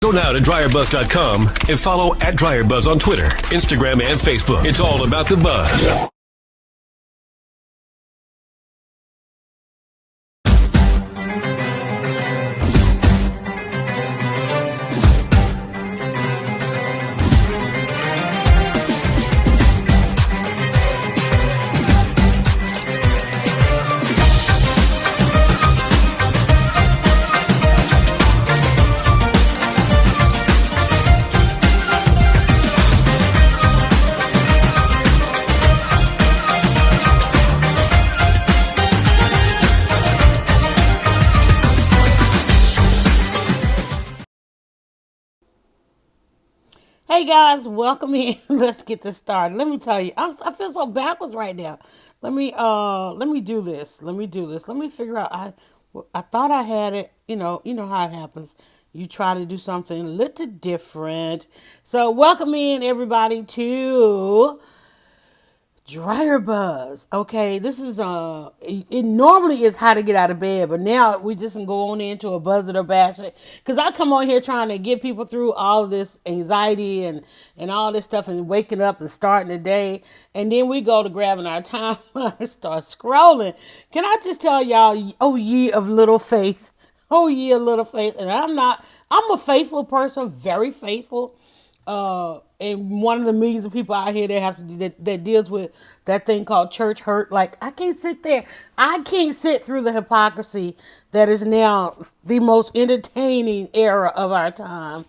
Go now to dryerbuzz.com and follow at DryerBuzz on Twitter, Instagram, and Facebook. It's all about the buzz. Hey guys, welcome in. Let's get this started. Let me tell you, I feel so backwards right now. Let me do this. Let me do this. Let me figure out. I thought I had it. You know how it happens. You try to do something a little different. So welcome in everybody to Dryer Buzz. Okay, this is it normally is how to get out of bed, but now we just can go on into a buzz it or bash it. Cause I come on here trying to get people through all this anxiety and all this stuff and waking up and starting the day, and then we go to grabbing our timeline and start scrolling. Can I just tell y'all, oh ye of little faith, oh ye of little faith, and I'm not. I'm a faithful person, very faithful, and one of the millions of people out here that that deals with that thing called church hurt. Like I can't sit there. I can't sit through the hypocrisy that is now the most entertaining era of our time.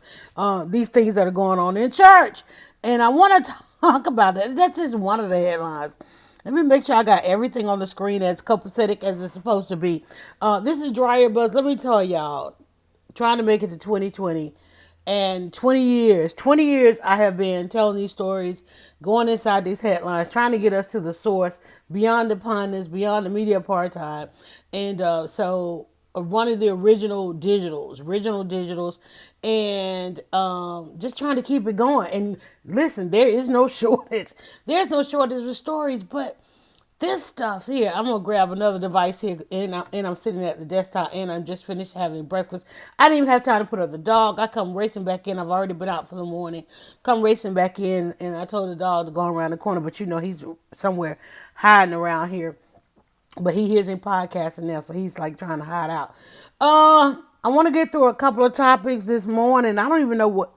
These things that are going on in church, and I want to talk about that. That's just one of the headlines. Let me make sure I got everything on the screen as copacetic as it's supposed to be. This is Dryer Buzz. Let me tell y'all, trying to make it to 2020 and 20 years I have been telling these stories, going inside these headlines, trying to get us to the source, beyond the pundits, beyond the media apartheid. And one of the original digitals, and just trying to keep it going. And listen, there is no shortage. There's no shortage of stories, but this stuff here, I'm gonna grab another device here, and I'm sitting at the desktop, and I'm just finished having breakfast. I didn't even have time to put up the dog. I come racing back in. I've already been out for the morning. Come racing back in, and I told the dog to go around the corner, but he's somewhere hiding around here. But he hears him podcasting now, so he's like trying to hide out. I want to get through a couple of topics this morning. I don't even know what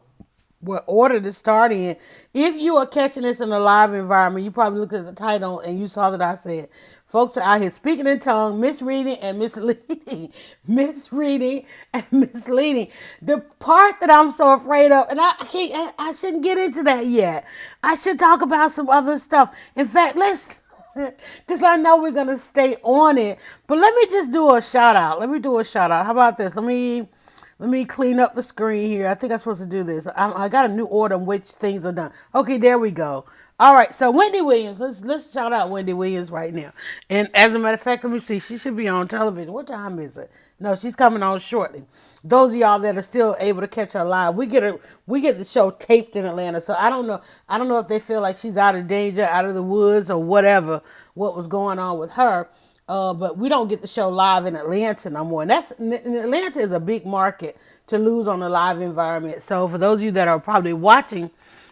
order to start in. If you are catching this in a live environment, you probably looked at the title and you saw that I said, folks are out here speaking in tongue, misreading and misleading. Misreading and misleading. The part that I'm so afraid of, and I shouldn't get into that yet. I should talk about some other stuff. In fact, let's, because I know we're going to stay on it, but let me just do a shout out. Let me do a shout out. How about this? Let me clean up the screen here. I think I'm supposed to do this. I got a new order in which things are done. Okay, there we go. All right, so Wendy Williams. Let's shout out Wendy Williams right now. And as a matter of fact, let me see. She should be on television. What time is it? No, she's coming on shortly. Those of y'all that are still able to catch her live, we get the show taped in Atlanta. So I don't know. I don't know if they feel like she's out of danger, out of the woods, or whatever. What was going on with her? But we don't get the show live in Atlanta no more. And Atlanta is a big market to lose on a live environment. So for those of you that are probably watching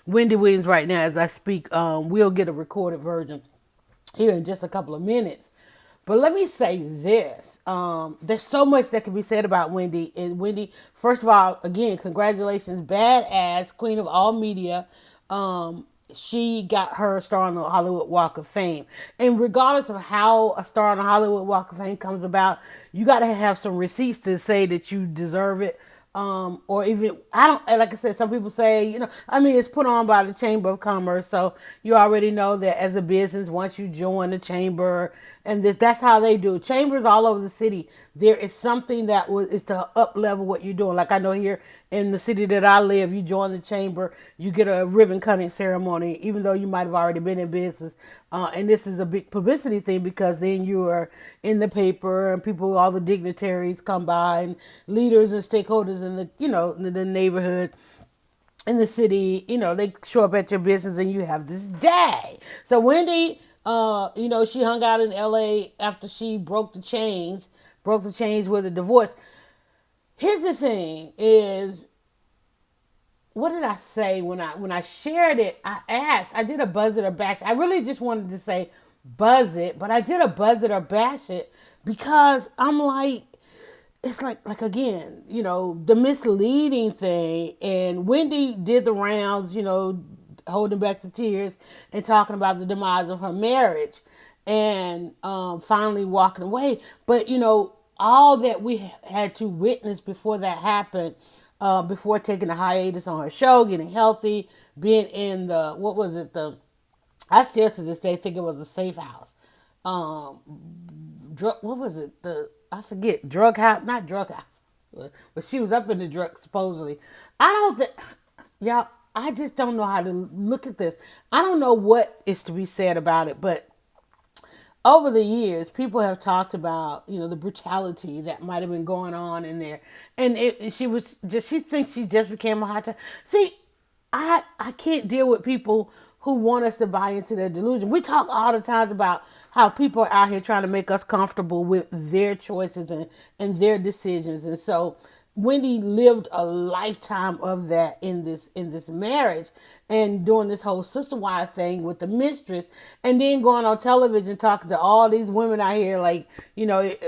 Wendy Williams right now as I speak, we'll get a recorded version here in just a couple of minutes. But let me say this. There's so much that can be said about Wendy. And Wendy, first of all, again, congratulations, badass, queen of all media. She got her star on the Hollywood Walk of Fame. And regardless of how a star on the Hollywood Walk of Fame comes about, you got to have some receipts to say that you deserve it. Or even, I don't, like I said, some people say, it's put on by the Chamber of Commerce. So you already know that as a business, once you join the chamber, and that's how they do. Chambers all over the city, there is something that is to up level what you're doing. Like I know here in the city that I live, you join the chamber, you get a ribbon cutting ceremony, even though you might have already been in business. And this is a big publicity thing because then you are in the paper and people, all the dignitaries come by and leaders and stakeholders in the neighborhood, in the city, they show up at your business and you have this day. So Wendy, she hung out in LA after she broke the chains with a divorce. Here's the thing is, what did I say when I shared it? I did a buzz it or bash it. I really just wanted to say buzz it, but I did a buzz it or bash it because I'm like, it's like again, the misleading thing. And Wendy did the rounds, holding back the tears and talking about the demise of her marriage, and finally walking away. But all that we had to witness before that happened, before taking a hiatus on her show, getting healthy, being in the, what was it, the, I still to this day think it was a safe house. Um, what was it? I forget, drug house, not drug house, but she was up in the drug supposedly. I don't think, y'all. I just don't know how to look at this. I don't know what is to be said about it, but over the years, people have talked about, the brutality that might have been going on in there, and she thinks she just became a hot time. See, I can't deal with people who want us to buy into their delusion. We talk all the times about how people are out here trying to make us comfortable with their choices and their decisions, and so Wendy lived a lifetime of that in this marriage, and doing this whole sister wife thing with the mistress, and then going on television talking to all these women out here like,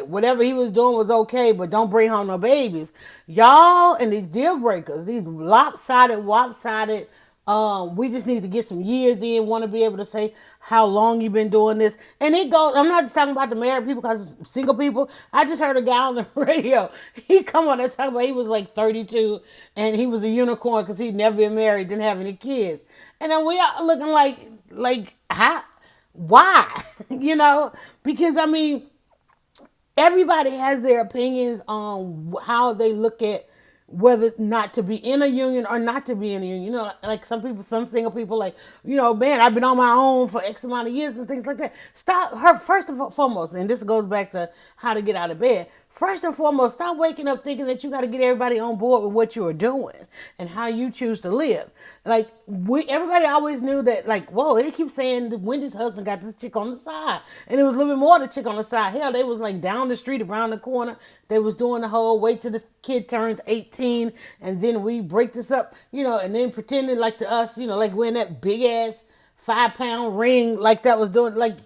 whatever he was doing was okay, but don't bring home no babies, y'all. And these deal breakers, these lopsided, we just need to get some years in. Want to be able to say how long you've been doing this, and it goes. I'm not just talking about the married people, because single people. I just heard a guy on the radio. He come on and talk about he was like 32 and he was a unicorn because he'd never been married, didn't have any kids, and then we are looking like how, why, because I mean, everybody has their opinions on how they look at whether not to be in a union or not to be in a union. Like some single people, like, man, I've been on my own for X amount of years and things like that. Stop her first and foremost, and this goes back to how to get out of bed. First and foremost, stop waking up thinking that you got to get everybody on board with what you are doing and how you choose to live. Like, everybody always knew that, like, whoa, they keep saying that Wendy's husband got this chick on the side. And it was a little bit more the chick on the side. Hell, they was like down the street, around the corner. They was doing the whole wait till this kid turns 18 and then we break this up, and then pretending like to us, like wearing that big ass 5-pound ring like that was doing, like,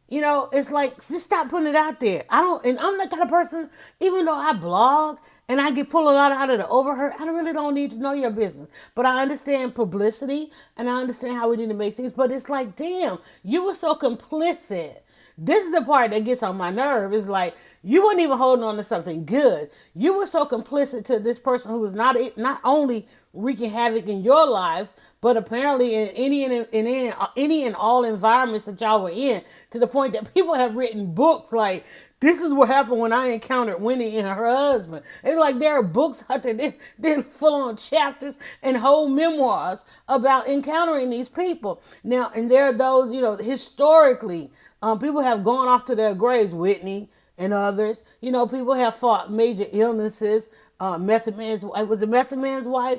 it's like, just stop putting it out there. And I'm that kind of person, even though I blog and I get pulled a lot out of the overheard, I really don't need to know your business. But I understand publicity and I understand how we need to make things. But it's like, damn, you were so complicit. This is the part that gets on my nerve. It's like, you weren't even holding on to something good. You were so complicit to this person who was not only wreaking havoc in your lives, but apparently in any and all environments that y'all were in, to the point that people have written books like, this is what happened when I encountered Winnie and her husband. It's like there are books out there, they're full on chapters and whole memoirs about encountering these people. Now, and there are those, historically, people have gone off to their graves, Whitney and others. People have fought major illnesses. Method Man's wife was the Method Man's wife.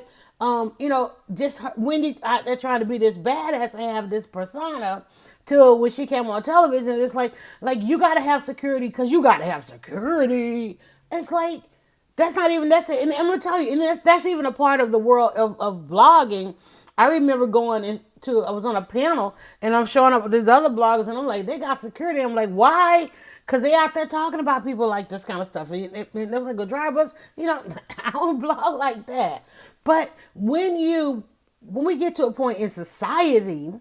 Just Wendy out there trying to be this badass and have this persona, till when she came on television, it's like you gotta have security because you gotta have security. It's like, that's not even necessary. And I'm gonna tell you, and that's even a part of the world of blogging. I remember I was on a panel and I'm showing up with these other bloggers and I'm like, they got security. I'm like, why? Because they out there talking about people like this kind of stuff. And they're like, go drive us. I don't blog like that. But when we get to a point in society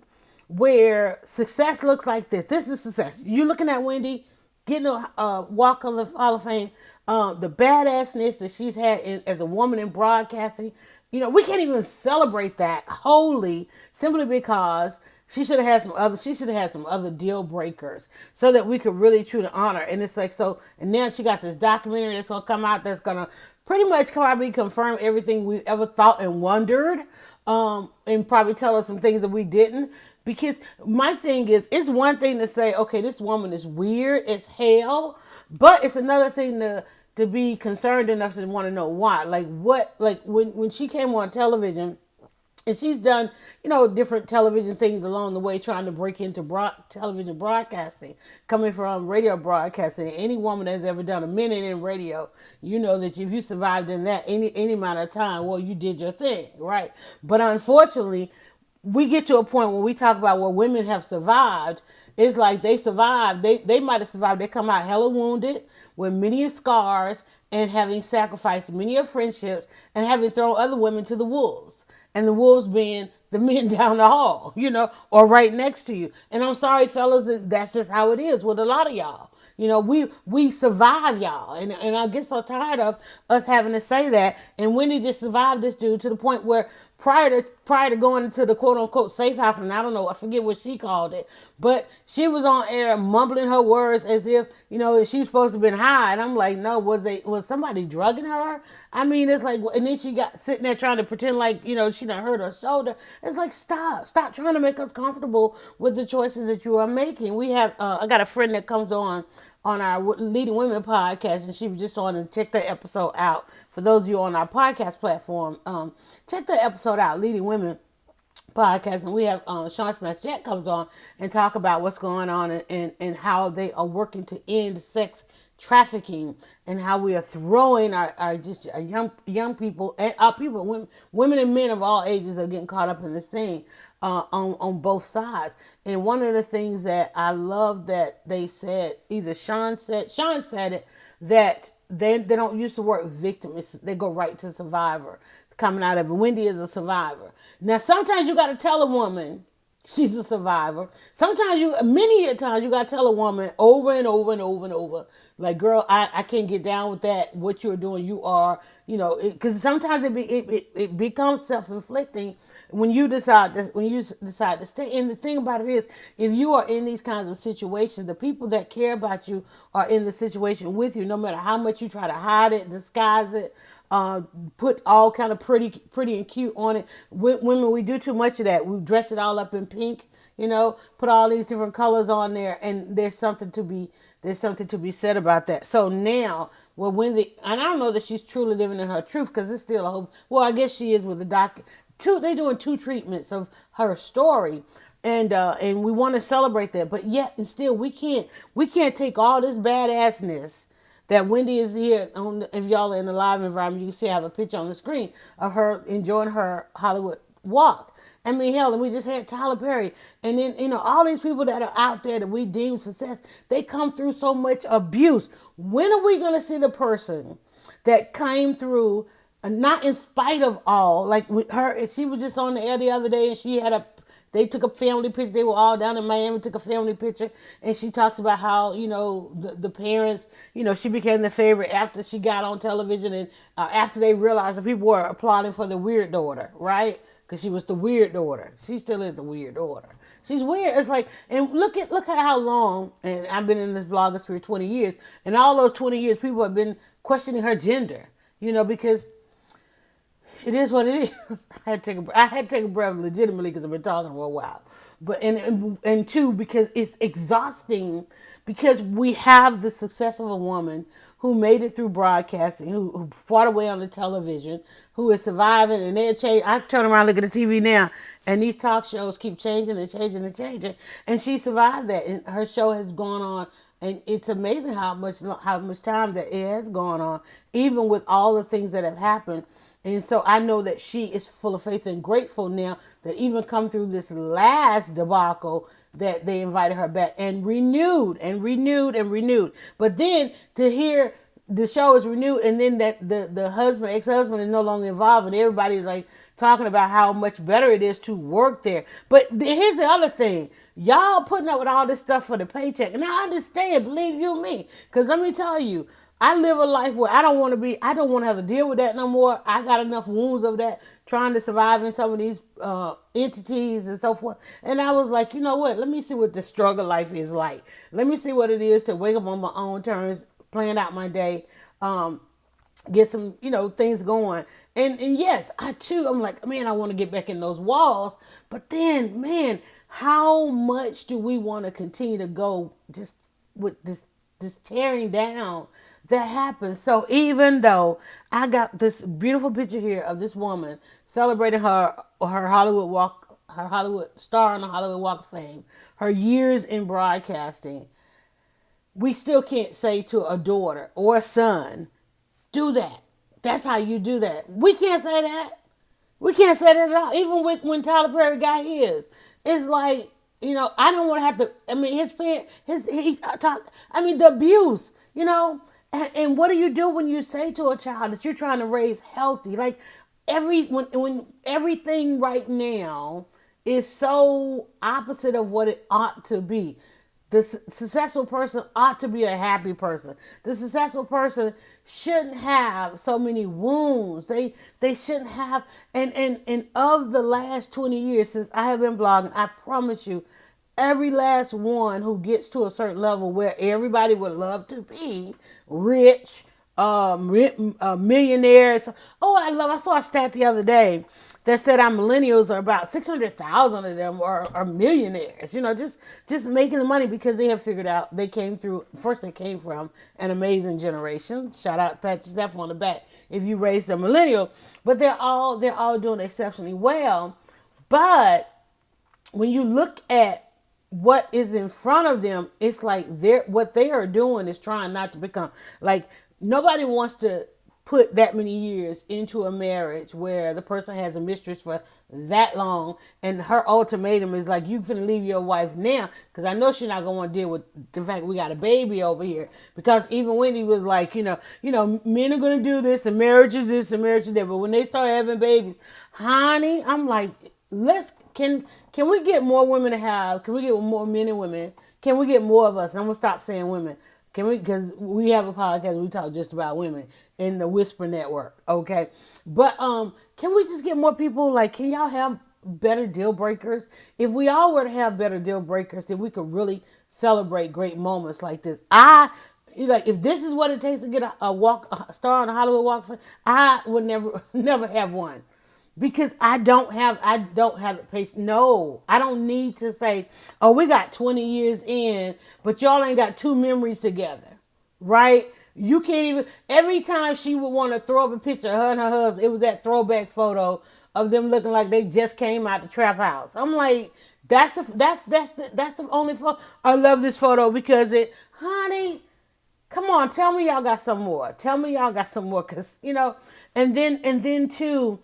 where success looks like this is success. You looking at Wendy getting a walk of the Hall of Fame, the badassness that she's had as a woman in broadcasting. We can't even celebrate that wholly simply because she should have had some other deal breakers so that we could really truly honor. And it's like, so, and now she got this documentary that's gonna come out that's gonna pretty much probably confirm everything we ever thought and wondered, and probably tell us some things that we didn't. Because my thing is, it's one thing to say, okay, this woman is weird as hell, but it's another thing to be concerned enough to want to know why. Like when she came on television And she's done, different television things along the way, trying to break into television broadcasting, coming from radio broadcasting. Any woman that's ever done a minute in radio, you know that if you survived in that any amount of time, well, you did your thing, right? But unfortunately, we get to a point where we talk about where women have survived. It's like they survived. They might have survived. They come out hella wounded with many scars and having sacrificed many of friendships and having thrown other women to the wolves. And the wolves being the men down the hall, or right next to you. And I'm sorry, fellas, that's just how it is with a lot of y'all. We survive y'all. And I get so tired of us having to say that. And Wendy just survived this dude to the point where prior to going into the quote unquote safe house, and I don't know, I forget what she called it, but she was on air mumbling her words as if, she was supposed to have been high. And I'm like, no, was somebody drugging her? I mean, it's like, and then she got sitting there trying to pretend like, she done hurt her shoulder. It's like, stop trying to make us comfortable with the choices that you are making. We have, I got a friend that comes on our Leading Women podcast, and she was just on, and check that episode out. For those of you on our podcast platform, check that episode out, Leading Women podcast. And we have Sean Smash comes on and talk about what's going on and how they are working to end sex trafficking, and how we are throwing our young people and our people, women and men of all ages are getting caught up in this thing on both sides. And one of the things that I love that they said, either Sean said it, that they don't use the word victim. They go right to survivor, coming out of it. Wendy is a survivor. Now, sometimes you got to tell a woman she's a survivor. Many times you got to tell a woman over and over and over and over, like, girl, I can't get down with that. What you're doing, you are, because sometimes it becomes self-inflicting when you decide to stay. And the thing about it is, if you are in these kinds of situations, the people that care about you are in the situation with you, no matter how much you try to hide it, disguise it, put all kind of pretty and cute on it. Women, we do too much of that. We dress it all up in pink, put all these different colors on there, and there's something to be said about that. So now, and I don't know that she's truly living in her truth, because it's still a hope. Well, I guess she is with the doctor. They're doing 2 treatments of her story, and we want to celebrate that. But yet and still, we can't take all this badassness that Wendy is here on. If y'all are in the live environment, you can see I have a picture on the screen of her enjoying her Hollywood walk. I mean, hell, and we just had Tyler Perry. And then, all these people that are out there that we deem success, they come through so much abuse. When are we going to see the person that came through, not in spite of all, like with her? She was just on the air the other day, and they took a family picture. They were all down in Miami, took a family picture. And she talks about how, the parents, she became the favorite after she got on television, and after they realized that people were applauding for the weird daughter, right? Because she was the weird daughter. She still is the weird daughter. She's weird. It's like, and look at how long, and I've been in this blogosphere for 20 years, and all those 20 years, people have been questioning her gender, because it is what it is. I had to take a breath legitimately, because I've been talking for a while. But and two, because it's exhausting, because we have the success of a woman who made it through broadcasting, who fought away on the television, who is surviving, and they're changing. I turn around, look at the TV now, and these talk shows keep changing and changing and changing, and she survived that, and her show has gone on. And it's amazing how much time that it has gone on, even with all the things that have happened. And so I know that she is full of faith and grateful now that even come through this last debacle that they invited her back and renewed. But then to hear the show is renewed, and then that the ex-husband is no longer involved, and everybody's like talking about how much better it is to work there. But here's the other thing. Y'all putting up with all this stuff for the paycheck. And I understand, believe you me. Because let me tell you, I live a life where I don't want to have to deal with that no more. I got enough wounds of that, trying to survive in some of these entities and so forth. And I was like, you know what? Let me see what the struggle life is like. Let me see what it is to wake up on my own terms, plan out my day, get some, things going. And yes, I'm like, man, I want to get back in those walls. But then, man, how much do we want to continue to go just with this tearing down that happens. So even though I got this beautiful picture here of this woman celebrating her Hollywood star on the Hollywood Walk of Fame, her years in broadcasting, we still can't say to a daughter or a son, do that. That's how you do that. We can't say that. We can't say that at all. Even with when Tyler Perry got his, it's like, I don't want to have to. I mean, his parent, his he talk. I mean, the abuse. And what do you do when you say to a child that you're trying to raise healthy? Like when everything right now is so opposite of what it ought to be. The successful person ought to be a happy person. The successful person shouldn't have so many wounds. They shouldn't have. And of the last 20 years since I have been blogging, I promise you, every last one who gets to a certain level where everybody would love to be rich, millionaires. Oh, I saw a stat the other day that said our millennials are about 600,000 of them are millionaires. Just making the money because they have figured out they came through. First, they came from an amazing generation. Shout out Pat Steph on the back if you raised a millennial. But they're all doing exceptionally well. But when you look at what is in front of them, it's like what they are doing is trying not to become like nobody wants to put that many years into a marriage where the person has a mistress for that long and her ultimatum is like, you finna leave your wife now because I know she's not gonna want to deal with the fact we got a baby over here. Because even when he was like, men are gonna do this and marriage is this and marriage is that, but when they start having babies, honey, I'm like, can we get more women to have? Can we get more men and women? Can we get more of us? I'm gonna stop saying women. Can we? Because we have a podcast. We talk just about women in the Whisper Network. Okay, but can we just get more people? Like, can y'all have better deal breakers? If we all were to have better deal breakers, then we could really celebrate great moments like this. If this is what it takes to get a star on the Hollywood Walk of Fame, I would never have one. Because I don't have the patience. No, I don't need to say, oh, we got 20 years in, but y'all ain't got two memories together, right? You can't even, every time she would want to throw up a picture of her and her husband, it was that throwback photo of them looking like they just came out the trap house. I'm like, that's the only photo. I love this photo because honey, come on, tell me y'all got some more. Tell me y'all got some more, cause and then too.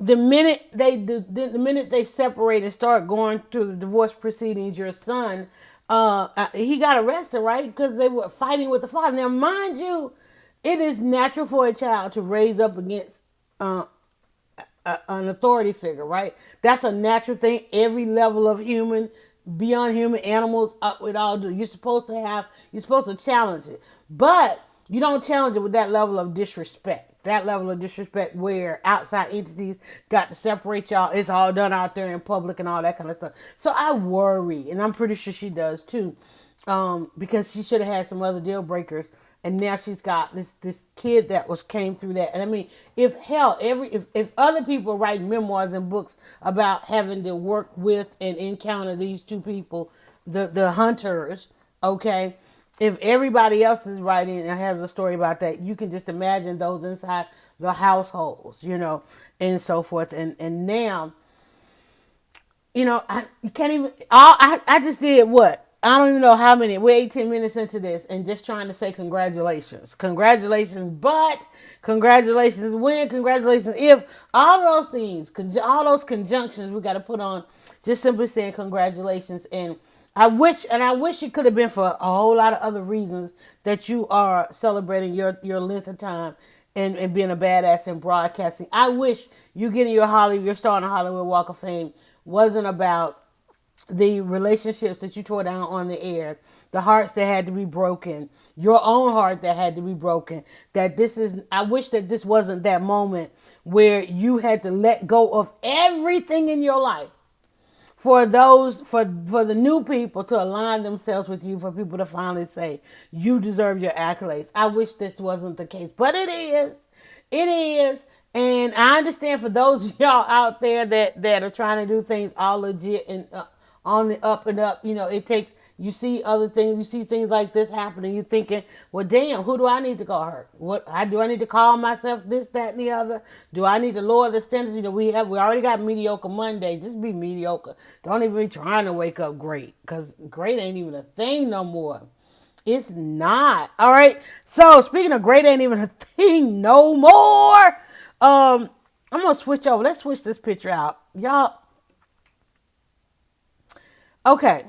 The minute they separate and start going through the divorce proceedings, your son, he got arrested, right? Because they were fighting with the father. Now, mind you, it is natural for a child to raise up against an authority figure, right? That's a natural thing. Every level of human, beyond human, animals, with all do. You're supposed to challenge it, but you don't challenge it with that level of disrespect. That level of disrespect where outside entities got to separate y'all. It's all done out there in public and all that kind of stuff. So I worry, and I'm pretty sure she does too, because she should have had some other deal breakers, and now she's got this kid that came through that. And I mean, if other people write memoirs and books about having to work with and encounter these two people, the hunters, okay. If everybody else is writing and has a story about that, you can just imagine those inside the households, and so forth. And now, you can't even. I just did what? I don't even know how many. We're 18 minutes into this, and just trying to say congratulations, but congratulations when, congratulations if. All those things, all those conjunctions we got to put on. Just simply saying congratulations. And I wish it could have been for a whole lot of other reasons that you are celebrating your length of time and being a badass in broadcasting. I wish you getting your star on the Hollywood Walk of Fame wasn't about the relationships that you tore down on the air, the hearts that had to be broken, your own heart that had to be broken. I wish that this wasn't that moment where you had to let go of everything in your life for the new people to align themselves with you, for people to finally say you deserve your accolades. I wish this wasn't the case, but it is. And I understand for those of y'all out there that are trying to do things all legit and on the up and up, it takes You see other things. You see things like this happening. You're thinking, well, damn, who do I need to go hurt? What? How do I need to call myself this, that, and the other? Do I need to lower the standards? We already got mediocre Monday. Just be mediocre. Don't even be trying to wake up great, because great ain't even a thing no more. It's not. All right. So speaking of great ain't even a thing no more. I'm gonna switch over. Let's switch this picture out. Y'all. Okay.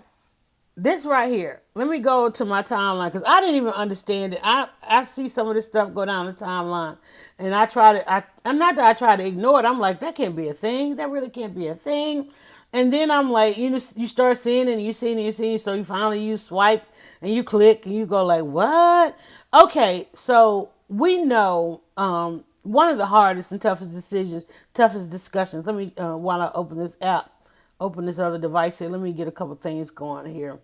This right here. Let me go to my timeline because I didn't even understand it. I see some of this stuff go down the timeline, and I'm not that I try to ignore it. I'm like, that can't be a thing. That really can't be a thing. And then I'm like, you start seeing it, and you see it, and you see it, so you swipe and you click and you go like, what? Okay, so we know one of the hardest and toughest discussions. Let me while I open this other device here. Let me get a couple things going here.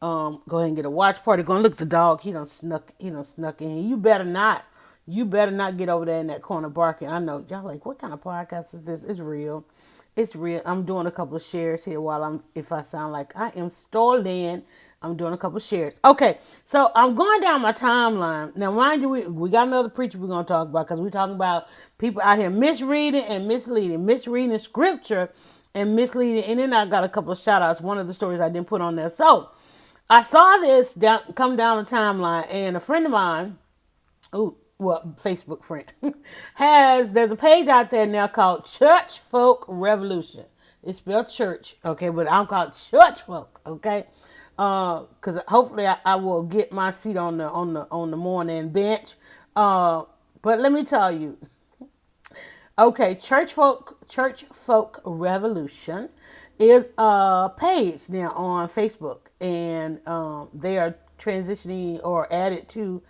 Go ahead and get a watch party going. Look, the dog. He done snuck in. You better not. You better not get over there in that corner barking. I know y'all like, what kind of podcast is this? It's real. It's real. I'm doing a couple of shares here if I sound like I am stolen, I'm doing a couple of shares. Okay, so I'm going down my timeline. Now, mind you, we got another preacher we're going to talk about because we're talking about people out here misreading and misleading, misreading scripture and misleading. And then I got a couple of shout outs. One of the stories I didn't put on there. So I saw this come down the timeline, and a friend of mine, Facebook friend, there's a page out there now called Church Folk Revolution. It's spelled church, okay, but I'm called Church Folk, okay, because hopefully I will get my seat on the morning bench. But let me tell you, okay, Church Folk Revolution is a page now on Facebook, and they are transitioning or added to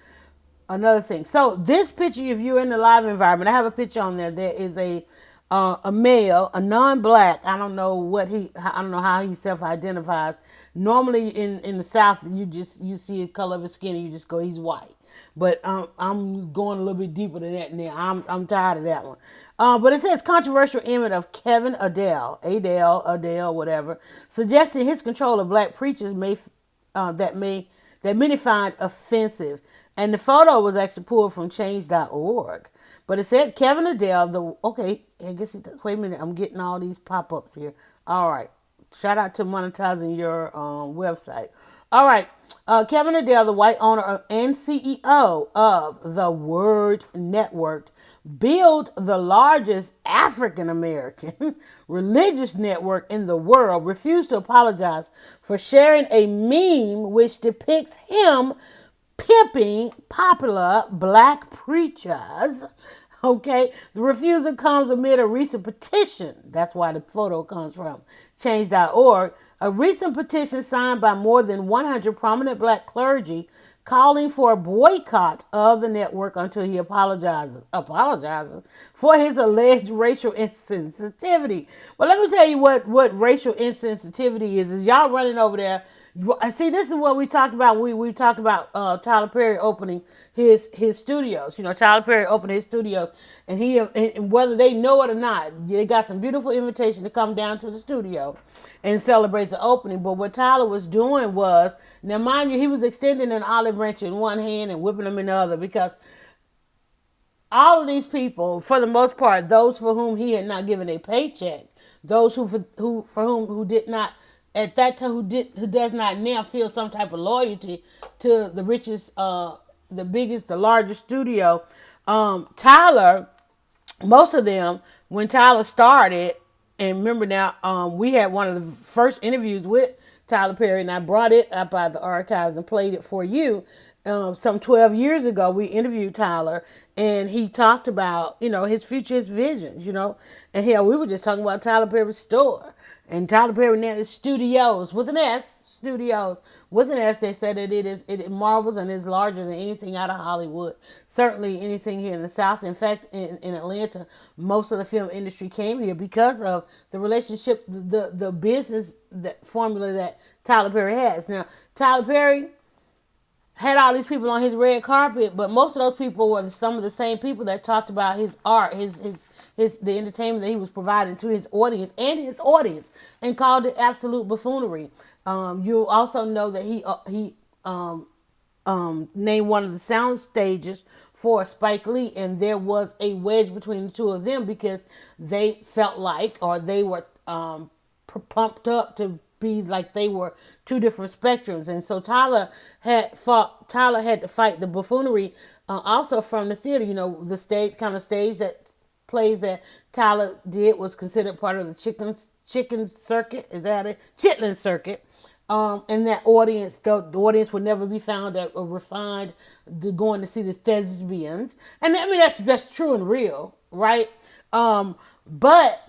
another thing. So this picture, if you're in the live environment, I have a picture on there. There is a male, a non-black. I don't know how he self-identifies. Normally in the South, you see the color of his skin and you just go, he's white. But I'm going a little bit deeper than that now. I'm tired of that one. But it says controversial image of Kevin Adele, whatever, suggesting his control of black preachers that many find offensive. And the photo was actually pulled from change.org. But it said Kevin Adele, I guess it does. Wait a minute, I'm getting all these pop-ups here. All right. Shout out to monetizing your website. All right. Kevin Adele, the white owner and CEO of the Word Network, built the largest African-American religious network in the world, refused to apologize for sharing a meme which depicts him pimping popular black preachers. Okay, the refusal comes amid a recent petition. That's why the photo comes from change.org. A recent petition signed by more than 100 prominent black clergy calling for a boycott of the network until he apologizes for his alleged racial insensitivity. Well, let me tell you what racial insensitivity is y'all running over there. See, this is what we talked about. We talked about Tyler Perry opening his studios. You know, Tyler Perry opened his studios, and whether they know it or not, they got some beautiful invitation to come down to the studio and celebrate the opening. But what Tyler was doing was, now mind you, he was extending an olive branch in one hand and whipping them in the other, because all of these people, for the most part, those for whom he had not given a paycheck, those who did not at that time, who does not now feel some type of loyalty to the richest, the biggest, the largest studio. Tyler, most of them, when Tyler started, and remember now, we had one of the first interviews with Tyler Perry, and I brought it up out of the archives and played it for you. Some 12 years ago, we interviewed Tyler, and he talked about, his future, his visions, and hell, we were just talking about Tyler Perry's store. And Tyler Perry now is Studios with an S. Studios with an S. They said that it marvels and is larger than anything out of Hollywood. Certainly anything here in the South. In fact, in Atlanta, most of the film industry came here because of the relationship, the business formula that Tyler Perry has. Now, Tyler Perry had all these people on his red carpet, but most of those people were some of the same people that talked about his art, the entertainment that he was providing to his audience, and called it absolute buffoonery. You also know that he named one of the sound stages for Spike Lee, and there was a wedge between the two of them because they felt like, or they were pumped up to be like they were two different spectrums, and so Tyler had fought. Tyler had to fight the buffoonery also from the theater. You know, the stage that plays that Tyler did was considered part of the chicken circuit. Is that it? Chitlin circuit. And that audience, the audience would never be found that were refined to going to see the thespians. And I mean, that's true and real, right? But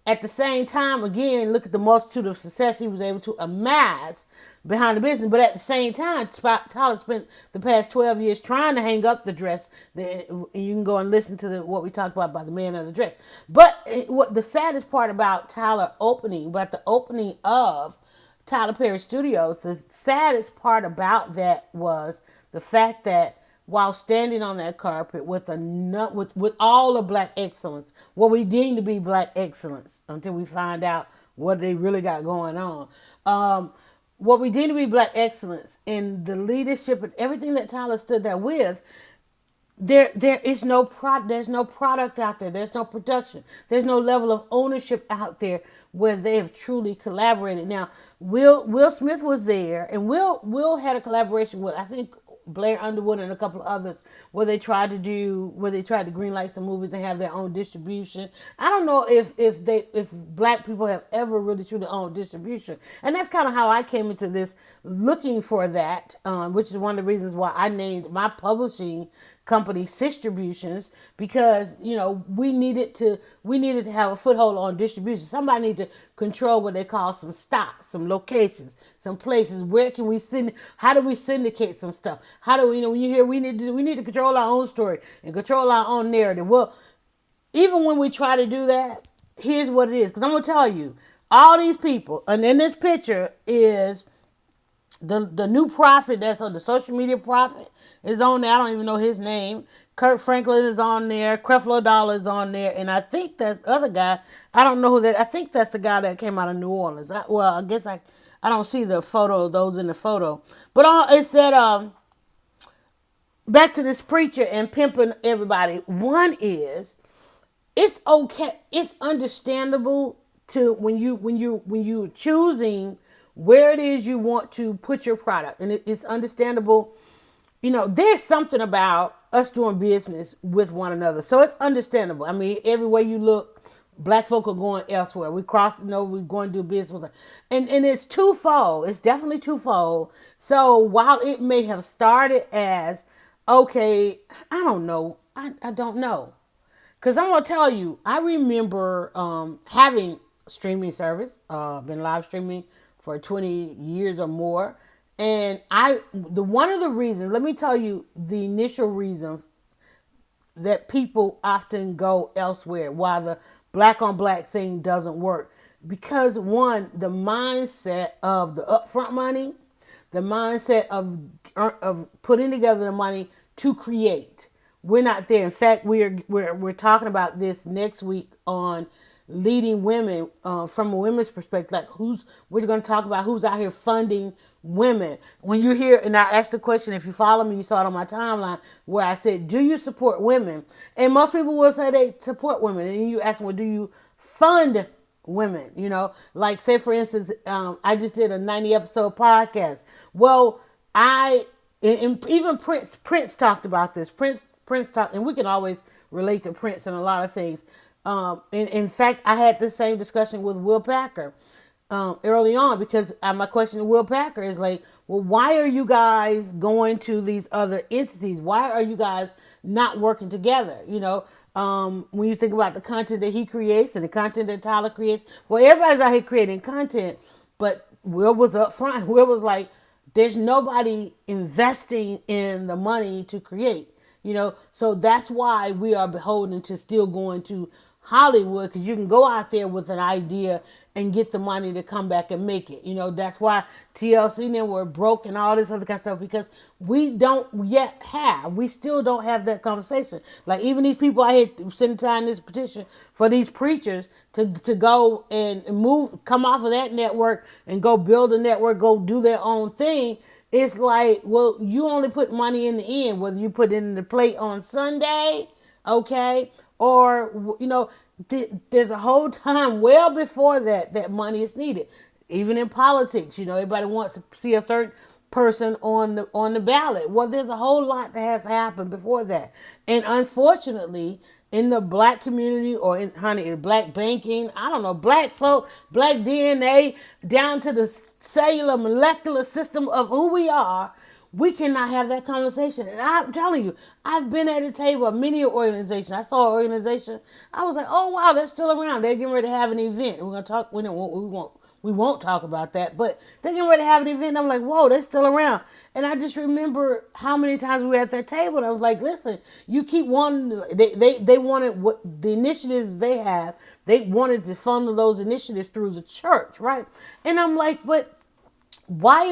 at the same time, again, look at the multitude of success he was able to amass behind the business. But at the same time, Tyler spent the past 12 years trying to hang up the dress. You can go and listen to what we talked about by the man of the dress. But what the saddest part about the opening of Tyler Perry Studios, the saddest part about that was the fact that while standing on that carpet with all the black excellence, what we deem to be black excellence, until we find out what they really got going on, what we deem to be black excellence in the leadership and everything that Tyler stood there with, there is no there's no product out there. There's no production. There's no level of ownership out there where they have truly collaborated. Now, Will Smith was there, and Will had a collaboration with, I think, Blair Underwood and a couple of others, where they tried to greenlight some movies and have their own distribution. I don't know if black people have ever really truly owned distribution, and that's kind of how I came into this, looking for that, which is one of the reasons why I named my publishing company Distributions, because we needed to have a foothold on distribution. Somebody need to control what they call some stops, some locations, some places. Where can we send? How do we syndicate some stuff? How do we, when you hear we need to control our own story and control our own narrative? Well, even when we try to do that, here's what it is. Because I'm gonna tell you, all these people, and in this picture is the new prophet that's on the social media prophet is on there. I don't even know his name. Kurt Franklin is on there. Creflo Dollar is on there. And I think that other guy, I don't know who that, I think that's the guy that came out of New Orleans. I guess I don't see the photo of those in the photo. But it said, back to this preacher and pimping everybody. One is, it's okay. It's understandable to when you're choosing where it is you want to put your product, and it's understandable. There's something about us doing business with one another, so it's understandable. I mean, everywhere you look, black folk are going elsewhere. We we're going to do business with them, and it's twofold. It's definitely twofold. So while it may have started as okay, I don't know. I don't know. Because I'm going to tell you, I remember having streaming service, been live streaming for 20 years or more. And one of the reasons, let me tell you the initial reason that people often go elsewhere, why the black on black thing doesn't work. Because one, the mindset of the upfront money, the mindset of putting together the money to create. We're not there. In fact, we're talking about this next week on leading women from a women's perspective. Like we're going to talk about who's out here funding women. When you hear, and I asked the question, if you follow me, you saw it on my timeline, where I said, do you support women? And most people will say they support women. And you ask them, well, do you fund women? Like say for instance, I just did a 90 episode podcast. Well, even Prince talked about this. Prince talked, and we can always relate to Prince in a lot of things. In fact, I had the same discussion with Will Packer early on, because my question to Will Packer is like, well, why are you guys going to these other entities? Why are you guys not working together? When you think about the content that he creates and the content that Tyler creates, well, everybody's out here creating content, but Will was up front. Will was like, there's nobody investing in the money to create. So that's why we are beholden to still going to Hollywood, because you can go out there with an idea and get the money to come back and make it. That's why TLC and them were broke and all this other kind of stuff, because we still don't have that conversation. Like, even these people I here sending sign this petition for these preachers to go and come off of that network and go build a network, go do their own thing. It's like, well, you only put money in the end, whether you put it in the plate on Sunday, okay, or there's a whole time well before that money is needed. Even in politics, everybody wants to see a certain person on the ballot. Well, there's a whole lot that has to happen before that, and unfortunately, in the black community, or in black banking, I don't know, black folk, black DNA, down to the cellular molecular system of who we are, we cannot have that conversation. And I'm telling you, I've been at the table of many organizations. I saw an organization, I was like, oh wow, they're still around. They're getting ready to have an event. We're gonna talk. We won't talk about that, but they're getting ready to have an event. I'm like, whoa, they're still around. And I just remember how many times we were at that table, and I was like, listen, you keep wanting, they wanted what the initiatives they have, they wanted to funnel those initiatives through the church, right? And I'm like, but why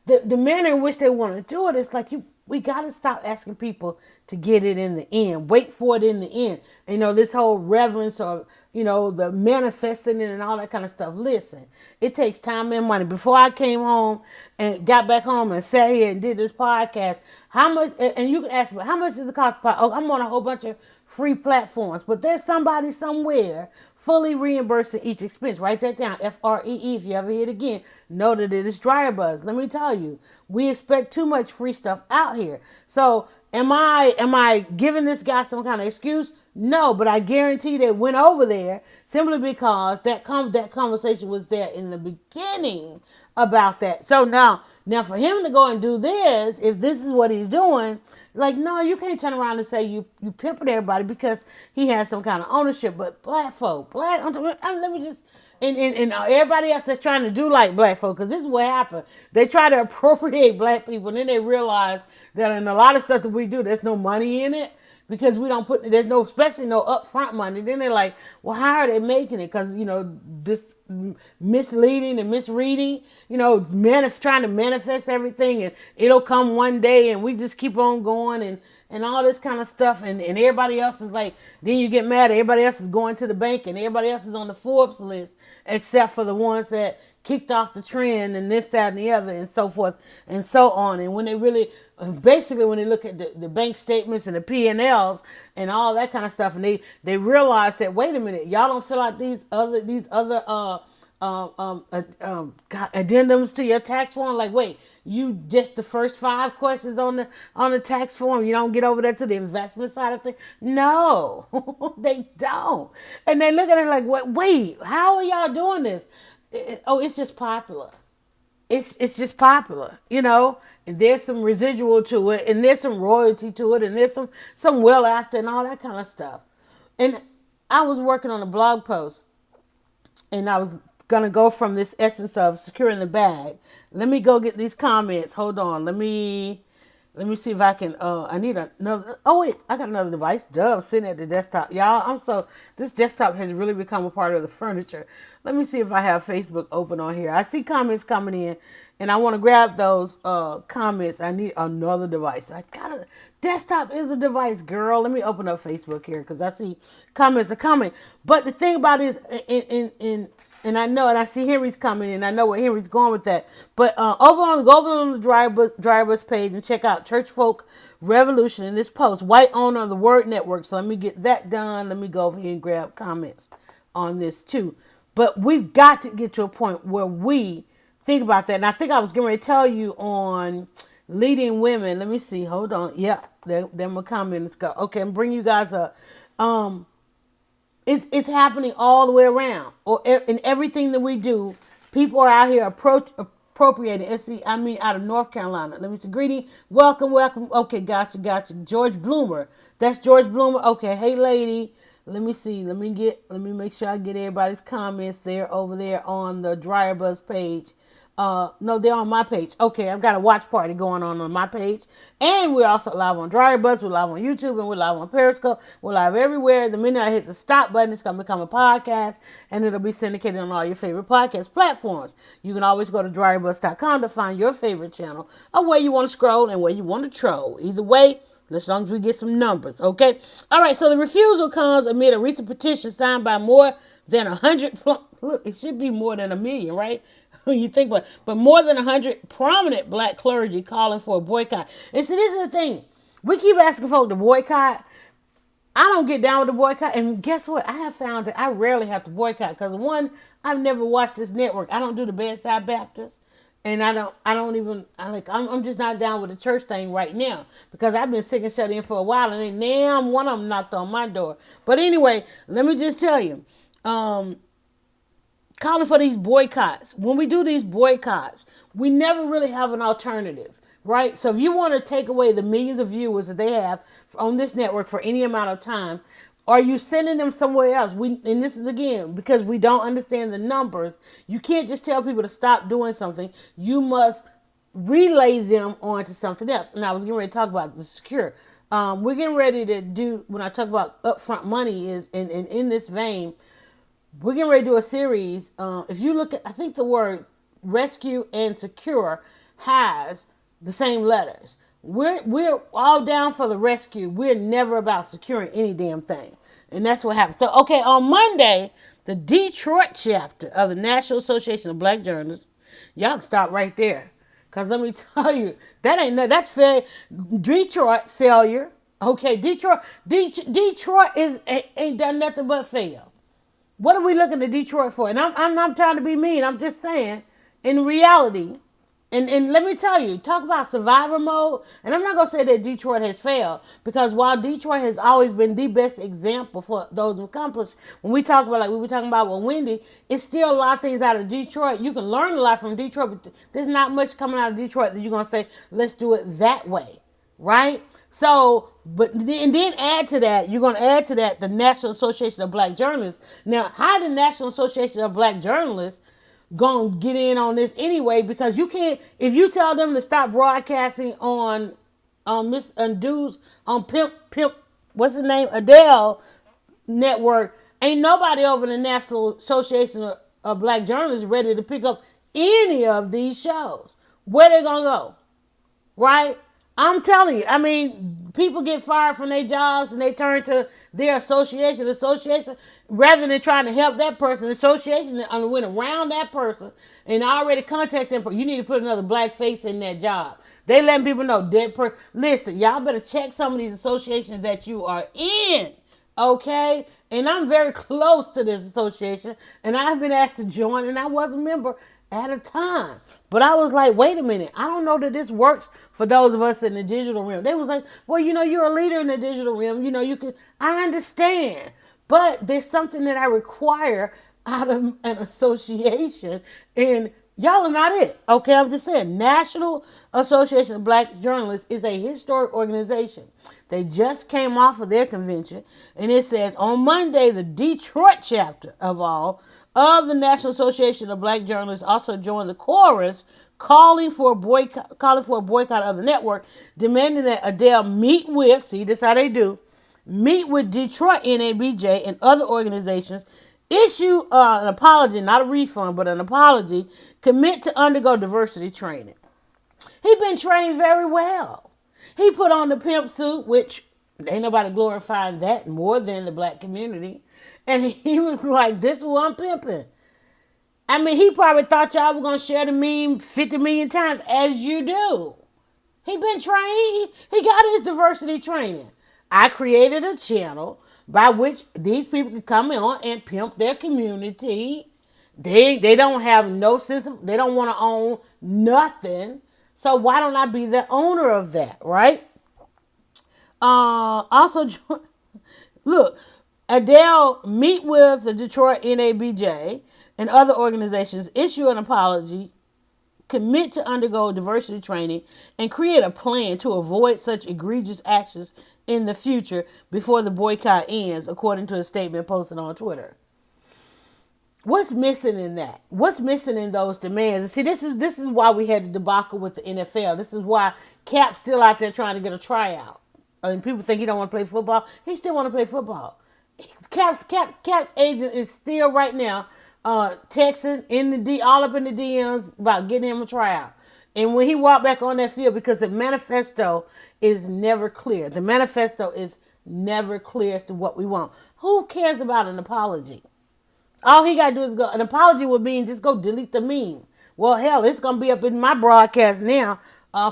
the manner in which they want to do it is like, we got to stop asking people to get it in the end, wait for it in the end. This whole reverence, or the manifesting it and all that kind of stuff. Listen, it takes time and money. Before I came home and got back home and sat here and did this podcast, how much, and you can ask me, how much does it cost? Oh, I'm on a whole bunch of free platforms, but there's somebody somewhere fully reimbursing each expense. Write that down, FREE. If you ever hear it again, know that it is Dryer Buzz. Let me tell you, we expect too much free stuff out here. So am I giving this guy some kind of excuse? No, but I guarantee they went over there simply because that conversation was there in the beginning about that. So now for him to go and do this, if this is what he's doing, like, no, you can't turn around and say you pimping everybody because he has some kind of ownership. But black folk, let me just, and everybody else that's trying to do like black folk, because this is what happened. They try to appropriate black people, and then they realize that in a lot of stuff that we do, there's no money in it, because we don't put, there's no, especially no upfront money. Then they're like, well, how are they making it? Because, this misleading and misreading, trying to manifest everything, and it'll come one day, and we just keep on going, and all this kind of stuff, and everybody else is like, then you get mad, everybody else is going to the bank, and everybody else is on the Forbes list, except for the ones that kicked off the trend, and this, that, and the other, and so forth and so on. And when they really, basically, when they look at the bank statements and the P&Ls and all that kind of stuff, and they realize that, wait a minute, y'all don't fill out these other addendums to your tax form. Like, wait, you just the first 5 questions on the tax form, you don't get over there to the investment side of things? No, they don't. And they look at it like, wait, how are y'all doing this? It's just popular. It's just popular, and there's some residual to it, and there's some royalty to it, and there's some well after and all that kind of stuff. And I was working on a blog post, and I was gonna go from this essence of securing the bag. Let me go get these comments. Hold on. Let me see if I can. I need another. Oh wait, I got another device. Duh, I'm sitting at the desktop, y'all. This desktop has really become a part of the furniture. Let me see if I have Facebook open on here. I see comments coming in, and I want to grab those comments. I need another device. Desktop is a device, girl. Let me open up Facebook here, because I see comments are coming. But the thing about it is, and I know, and I see Henry's coming, and I know where Henry's going with that. But go over on the Drivers page and check out Church Folk Revolution in this post. White owner of the Word Network. So let me get that done. Let me go over here and grab comments on this too. But we've got to get to a point where we think about that. And I think I was going to tell you on leading women. Let me see. Hold on. Yeah, there my comments go. Okay, I'm bringing you guys up. It's happening all the way around, or in everything that we do. People are out here appropriating. Out of North Carolina. Let me see. Greeting, welcome. Okay, gotcha. George Bloomer. That's George Bloomer. Okay, hey lady. Let me see. Let me make sure I get everybody's comments there over there on the Dryer Buzz page. No, they're on my page. Okay, I've got a watch party going on my page. And we're also live on Dryer Buzz, we're live on YouTube, and we're live on Periscope. We're live everywhere. The minute I hit the stop button, it's going to become a podcast, and it'll be syndicated on all your favorite podcast platforms. You can always go to dryerbuzz.com to find your favorite channel or where you want to scroll and where you want to troll. Either way, as long as we get some numbers, okay? All right, so the refusal comes amid a recent petition signed by more than 100... Look, it should be more than 1 million, right? When you think about it. But more than 100 prominent black clergy calling for a boycott. And so this is the thing. We keep asking folks to boycott. I don't get down with the boycott. And guess what? I have found that I rarely have to boycott. Because one, I've never watched this network. I don't do the Bedside Baptist. And I'm just not down with the church thing right now. Because I've been sick and shut in for a while. And then damn, one of them knocked on my door. But anyway, let me just tell you. Calling for these boycotts. When we do these boycotts, we never really have an alternative, right? So if you want to take away the millions of viewers that they have on this network for any amount of time, are you sending them somewhere else? And this is again, because we don't understand the numbers, you can't just tell people to stop doing something. You must relay them on to something else. And I was getting ready to talk about the secure. We're getting ready to do, when I talk about upfront money, is in this vein, we're getting ready to do a series. If you look at, I think the word rescue and secure has the same letters. We're all down for the rescue. We're never about securing any damn thing. And that's what happened. So, okay, on Monday, the Detroit chapter of the National Association of Black Journalists, y'all can stop right there. Because let me tell you, that's Detroit failure. Okay, Detroit ain't done nothing but fail. What are we looking to Detroit for? And I'm not trying to be mean. I'm just saying, in reality, and let me tell you, talk about survivor mode. And I'm not going to say that Detroit has failed, because while Detroit has always been the best example for those who accomplished, when we talk about, like we were talking about with Wendy, it's still a lot of things out of Detroit. You can learn a lot from Detroit, but there's not much coming out of Detroit that you're going to say, let's do it that way, right? So, and then add to that, you're going to add to that the National Association of Black Journalists. Now, how the National Association of Black Journalists going to get in on this anyway? Because you can't, if you tell them to stop broadcasting on Pimp, what's his name, Adele network, ain't nobody over the National Association of Black Journalists ready to pick up any of these shows. Where they going to go? Right? I'm telling you, I mean, people get fired from their jobs and they turn to their association. Rather than trying to help that person, the association went around that person and already contacted them. You need to put another black face in that job. They letting people know that person. Listen, y'all better check some of these associations that you are in, okay? And I'm very close to this association, and I've been asked to join, and I was a member at a time. But I was like, wait a minute, I don't know that this works for those of us in the digital realm. They was like, well, you're a leader in the digital realm. You can, I understand. But there's something that I require out of an association, and y'all are not it. Okay, I'm just saying, National Association of Black Journalists is a historic organization. They just came off of their convention, and it says, on Monday, the Detroit chapter of the National Association of Black Journalists also joined the chorus calling for a boycott of the network, demanding that Adele meet with Detroit NABJ and other organizations, issue an apology, not a refund, but an apology, commit to undergo diversity training. He been trained very well. He put on the pimp suit, which ain't nobody glorifying that more than the black community. And he was like, this is who I'm pimping. I mean, he probably thought y'all were going to share the meme 50 million times, as you do. He been trained. He got his diversity training. I created a channel by which these people can come on and pimp their community. They don't have no sense of, they don't want to own nothing. So why don't I be the owner of that, right? Also, look, Adele meet with the Detroit NABJ and other organizations, issue an apology, commit to undergo diversity training, and create a plan to avoid such egregious actions in the future before the boycott ends, according to a statement posted on Twitter. What's missing in that? What's missing in those demands? And see, this is why we had the debacle with the NFL. This is why Cap's still out there trying to get a tryout. I mean, people think he don't want to play football. He still want to play football. Cap's agent is still right now texting in all up in the DMs about getting him a tryout. And when he walked back on that field, because the manifesto is never clear. The manifesto is never clear as to what we want. Who cares about an apology? All he got to do is go. An apology would mean just go delete the meme. Well, hell, it's going to be up in my broadcast now,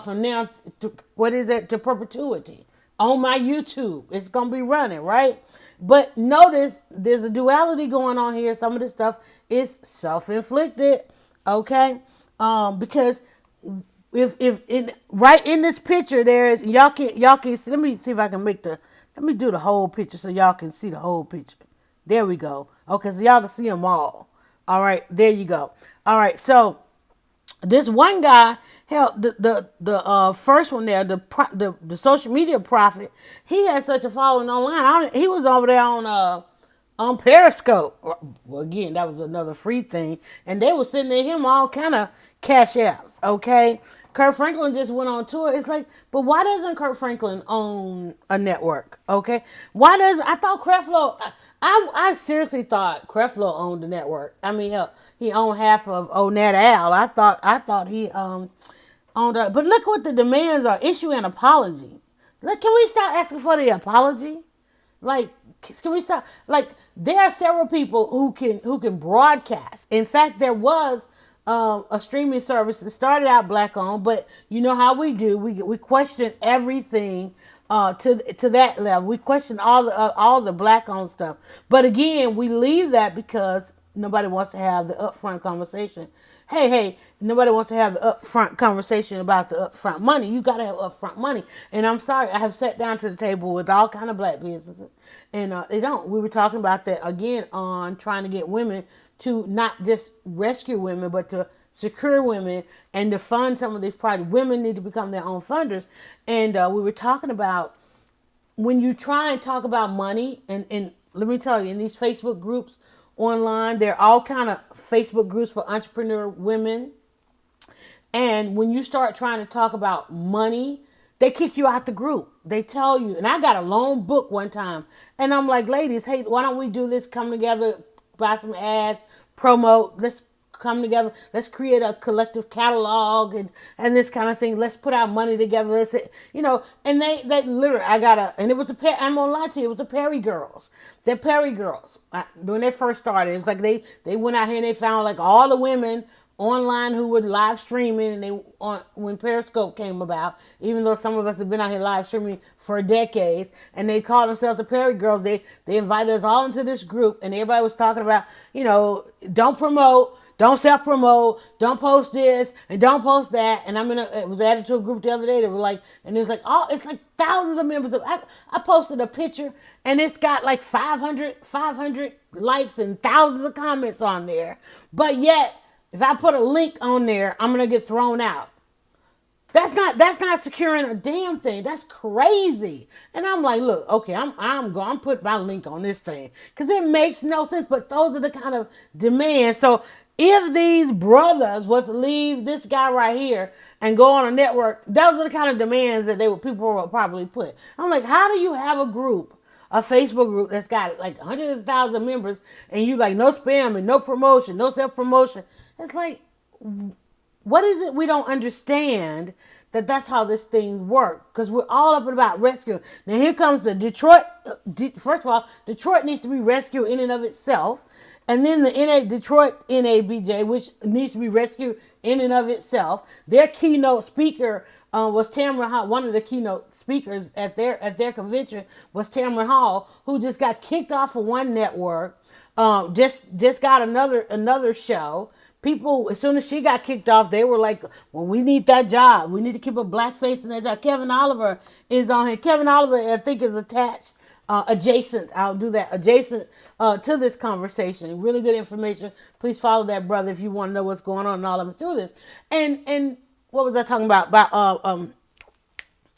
from now to, what is it, to perpetuity. On my YouTube. It's going to be running, right? But notice there's a duality going on here. Some of this stuff is self-inflicted, okay? Because if in right in this picture there is, y'all can see, let me see if I can let me do the whole picture so y'all can see the whole picture. There we go. Okay, so y'all can see them all. All right, there you go. All right, so this one guy, hell, the first one there, the social media prophet, he had such a following online. He was over there on Periscope. Well, again, that was another free thing, and they were sending him all kind of cash apps. Okay, Kurt Franklin just went on tour. It's like, but why doesn't Kurt Franklin own a network? Okay, why does I thought Creflo? I seriously thought Creflo owned the network. I mean, hell, he owned half of Nat Al. I thought he owned it. But look what the demands are. Issue an apology. Look, can we stop asking for the apology? Like, can we stop? Like, there are several people who can broadcast. In fact, there was a streaming service that started out black owned, but you know how we do. We question everything to that level. We question all the black owned stuff. But again, we leave that because nobody wants to have the upfront conversation. Hey, nobody wants to have the upfront conversation about the upfront money. You got to have upfront money. And I'm sorry, I have sat down to the table with all kind of black businesses, and they don't. We were talking about that again on trying to get women to not just rescue women, but to secure women and to fund some of these projects. Women need to become their own funders. And we were talking about when you try and talk about money, and let me tell you, in these Facebook groups online, there are all kind of Facebook groups for entrepreneur women. And when you start trying to talk about money, they kick you out the group. They tell you, and I got a loan book one time, and I'm like, ladies, hey, why don't we do this? Come together, buy some ads, promote. Let's come together. Let's create a collective catalog and this kind of thing. Let's put our money together. Let's, and they literally, and it was I'm gonna lie to you, it was the Perry girls. They're Perry girls. When they first started, it was like they went out here and they found like all the women online who were live streaming, and when Periscope came about, even though some of us have been out here live streaming for decades, and they called themselves the Perry Girls. They invited us all into this group, and everybody was talking about, don't promote, don't self-promote, don't post this, and don't post that. And it was added to a group the other day that were like, and it's like, it's like thousands of members. I posted a picture, and it's got like 500 likes and thousands of comments on there. But yet, if I put a link on there, I'm gonna get thrown out. That's not securing a damn thing. That's crazy. And I'm like, look, okay, I'm going to put my link on this thing because it makes no sense. But those are the kind of demands. So if these brothers was to leave this guy right here and go on a network, those are the kind of demands that people would probably put. I'm like, how do you have a group, a Facebook group that's got like hundreds of thousands of members, and you like no spam and no promotion, no self-promotion? It's like, what is it we don't understand that's how this thing works? Because we're all up and about rescue. Now here comes the Detroit. First of all, Detroit needs to be rescued in and of itself. And then the Detroit NABJ, which needs to be rescued in and of itself. Their keynote speaker was Tamron Hall. One of the keynote speakers at their convention was Tamron Hall, who just got kicked off of one network. Just got another show. People, as soon as she got kicked off, they were like, well, we need that job. We need to keep a black face in that job. Kevin Oliver is on here. Kevin Oliver, I think, is adjacent. I'll do that. Adjacent to this conversation. Really good information. Please follow that brother if you want to know what's going on and all of them through this. And what was I talking about? Oh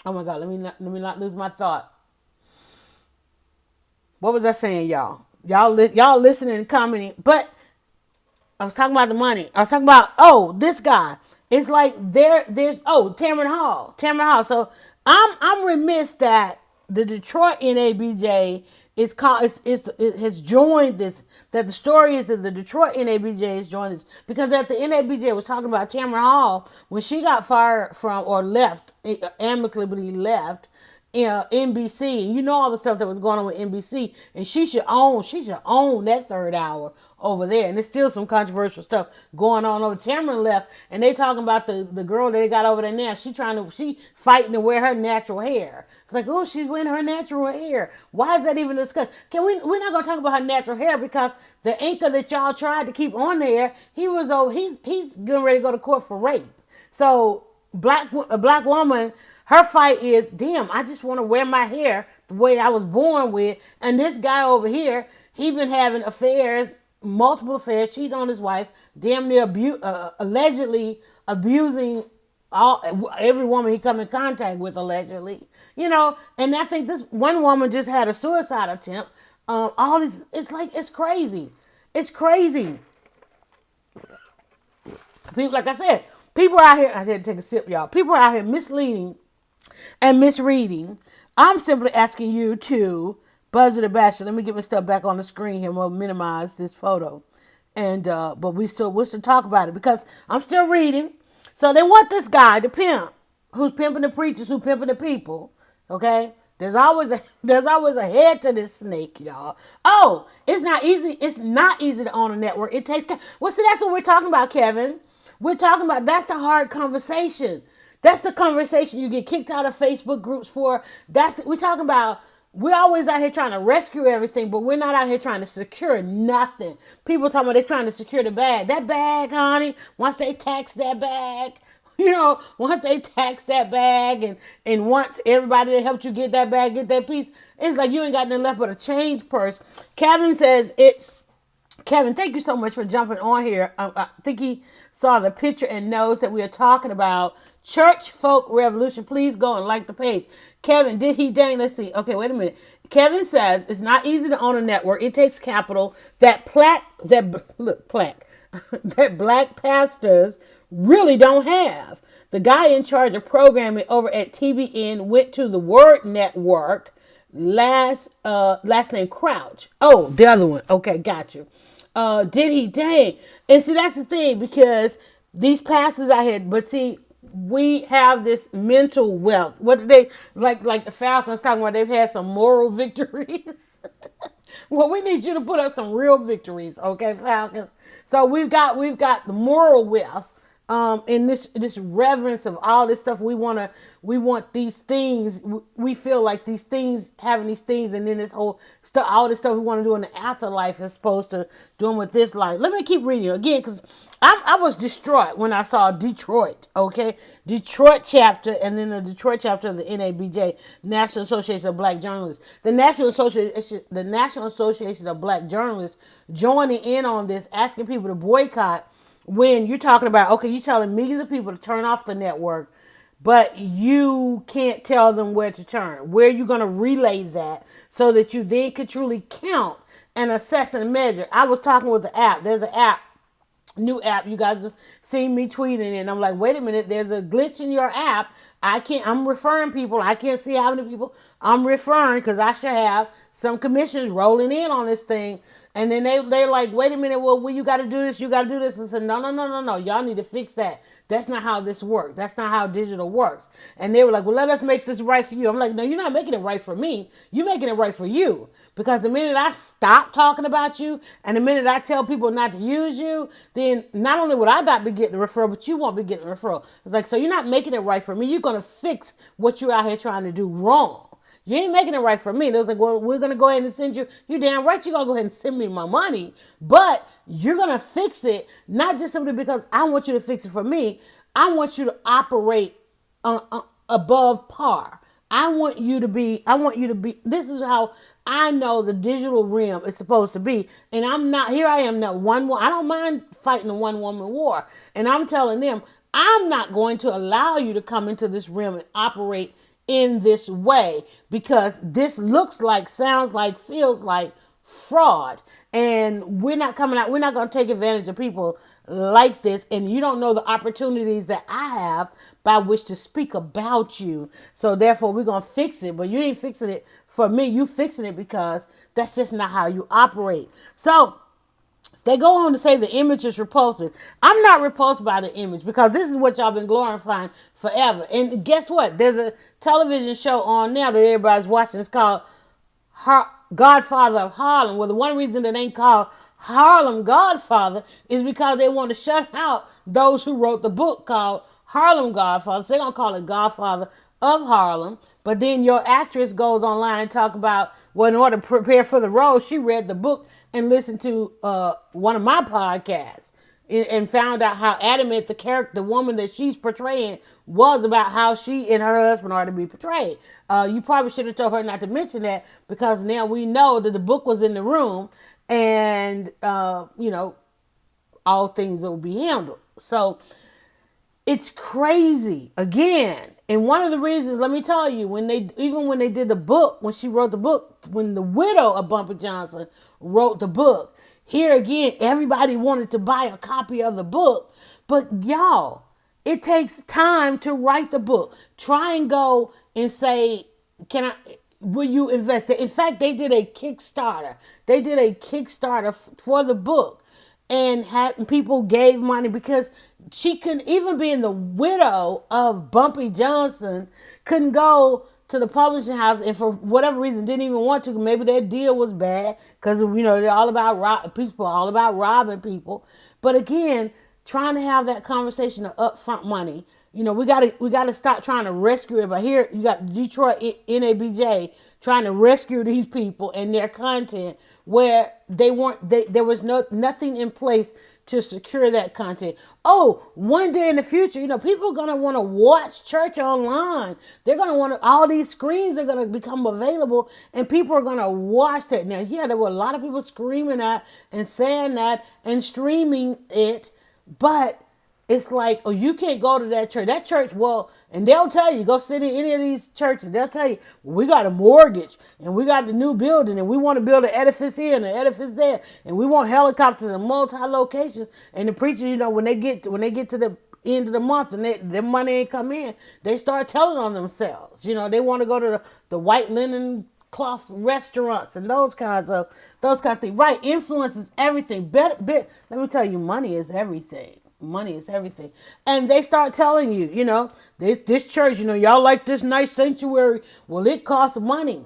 my God, let me not lose my thought. What was I saying, y'all? Y'all listening and commenting. But I was talking about the money. I was talking about this guy. It's like there's Tamron Hall. Tamron Hall. So I'm remiss that the Detroit NABJ is called it has joined this, that the story is that the Detroit NABJ has joined this, because at the NABJ was talking about Tamron Hall when she got fired from, or left, amicably left, NBC, and you know all the stuff that was going on with NBC, and she should own that third hour over there. And there's still some controversial stuff going on over. Tamron left, and they talking about the girl that they got over there now. She fighting to wear her natural hair. It's like, oh, she's wearing her natural hair. Why is that even discussed? We're not gonna talk about her natural hair, because the anchor that y'all tried to keep on there, he's getting ready to go to court for rape. So a black woman, her fight is, damn, I just want to wear my hair the way I was born with. And this guy over here, he been having affairs, multiple affairs, cheating on his wife, damn near allegedly abusing every woman he come in contact with, allegedly. And I think this one woman just had a suicide attempt. All this, it's crazy. It's crazy. People, like I said, people are out here, I had to take a sip, y'all. People are out here misleading and misreading. I'm simply asking you to buzz the basher. Let me get my stuff back on the screen here. We'll minimize this photo, and but we'll still talk about it, because I'm still reading. So they want this guy, the pimp, who's pimping the preachers, who pimping the people. Okay, there's always a head to this snake, y'all. Oh, it's not easy. It's not easy to own a network. It takes time. Well, see, that's what we're talking about, Kevin. We're talking about, that's the hard conversation. That's the conversation you get kicked out of Facebook groups for. We're talking about, we're always out here trying to rescue everything, but we're not out here trying to secure nothing. People talking about they're trying to secure the bag. That bag, honey, once they tax that bag, once they tax that bag, and once everybody that helped you get that bag, get that piece, it's like you ain't got nothing left but a change purse. Kevin, thank you so much for jumping on here. I think he saw the picture and knows that we are talking about Church Folk Revolution. Please go and like the page. Kevin, did he dang? Let's see. Okay, wait a minute. Kevin says it's not easy to own a network. It takes capital. That black pastors really don't have. The guy in charge of programming over at TBN went to the Word Network. Last name Crouch. Oh, the other one. Okay, got you. Did he? Dang. And see, that's the thing, because these pastors out here, but see, we have this mental wealth. What do they, like the Falcons talking about, they've had some moral victories. Well, we need you to put up some real victories, okay, Falcons? So we've got the moral wealth. In this reverence of all this stuff, we want these things. We feel like these things, having these things, and then this whole stuff, all this stuff we want to do in the afterlife, as opposed to doing with this life. Let me keep reading again, because I was distraught when I saw Detroit. Okay, Detroit chapter, and then the Detroit chapter of the NABJ, National Association of Black Journalists. The National Association of Black Journalists joining in on this, asking people to boycott. When you're talking about, okay, you're telling millions of people to turn off the network, but you can't tell them where to turn. Where are you going to relay that so that you then can truly count and assess and measure? I was talking with the app. There's an app, new app. You guys have seen me tweeting, and I'm like, wait a minute, there's a glitch in your app. I'm referring people. I can't see how many people I'm referring, because I should have some commissions rolling in on this thing. And then they like, wait a minute, well, you got to do this, you got to do this. And said, no, y'all need to fix that. That's not how this works. That's not how digital works. And they were like, well, let us make this right for you. I'm like, no, you're not making it right for me. You're making it right for you. Because the minute I stop talking about you, and the minute I tell people not to use you, then not only would I not be getting a referral, but you won't be getting a referral. It's like, so you're not making it right for me. You're going to fix what you're out here trying to do wrong. You ain't making it right for me. They was like, well, we're going to go ahead and send you. You're damn right you're going to go ahead and send me my money. But you're going to fix it, not just simply because I want you to fix it for me. I want you to operate above par. I want you to be, this is how I know the digital realm is supposed to be. And here I am now, I don't mind fighting a one-woman war. And I'm telling them, I'm not going to allow you to come into this realm and operate in this way, because this looks like, sounds like, feels like fraud. And we're not coming out, we're not going to take advantage of people like this. And you don't know the opportunities that I have by which to speak about you. So therefore, we're going to fix it. But you ain't fixing it for me. You fixing it because that's just not how you operate. So they go on to say the image is repulsive. I'm not repulsed by the image because this is what y'all been glorifying forever. And guess what? There's a television show on now that everybody's watching. It's called Godfather of Harlem. Well, the one reason it ain't called Harlem Godfather is because they want to shut out those who wrote the book called Harlem Godfather. So they're going to call it Godfather of Harlem. But then your actress goes online and talk about, well, in order to prepare for the role, she read the book and listened to one of my podcasts and found out how adamant the character, the woman that she's portraying, was about how she and her husband are to be portrayed. You probably should have told her not to mention that because now we know that the book was in the room and, all things will be handled. So it's crazy again. And one of the reasons, let me tell you, when they did the book, when she wrote the book, when the widow of Bumpy Johnson wrote the book, here again, everybody wanted to buy a copy of the book. But y'all, it takes time to write the book. Try and go and say, will you invest? In fact, they did a Kickstarter. They did a Kickstarter for the book. And people gave money because she couldn't, even being the widow of Bumpy Johnson, couldn't go to the publishing house and for whatever reason didn't even want to. Maybe their deal was bad because they're all about people, all about robbing people. But again, trying to have that conversation of upfront money. We gotta stop trying to rescue it. But here you got Detroit NABJ trying to rescue these people and their content where there was nothing in place to secure that content. Oh, one day in the future, people are going to want to watch church online. They're going to want to, all these screens are going to become available and people are going to watch that. Now, yeah, there were a lot of people screaming that and saying that and streaming it, but it's like, oh, you can't go to that church. That church, well, and they'll tell you, go sit in any of these churches. They'll tell you, well, we got a mortgage and we got the new building and we want to build an edifice here and an edifice there. And we want helicopters and multi-locations. And the preachers, when they get to the end of the month and their money ain't come in, they start telling on themselves. They want to go to the white linen cloth restaurants and those kinds of things. Right. Influence is everything. Let me tell you, money is everything. Money is everything. And they start telling you, this church, y'all like this nice sanctuary. Well, it costs money.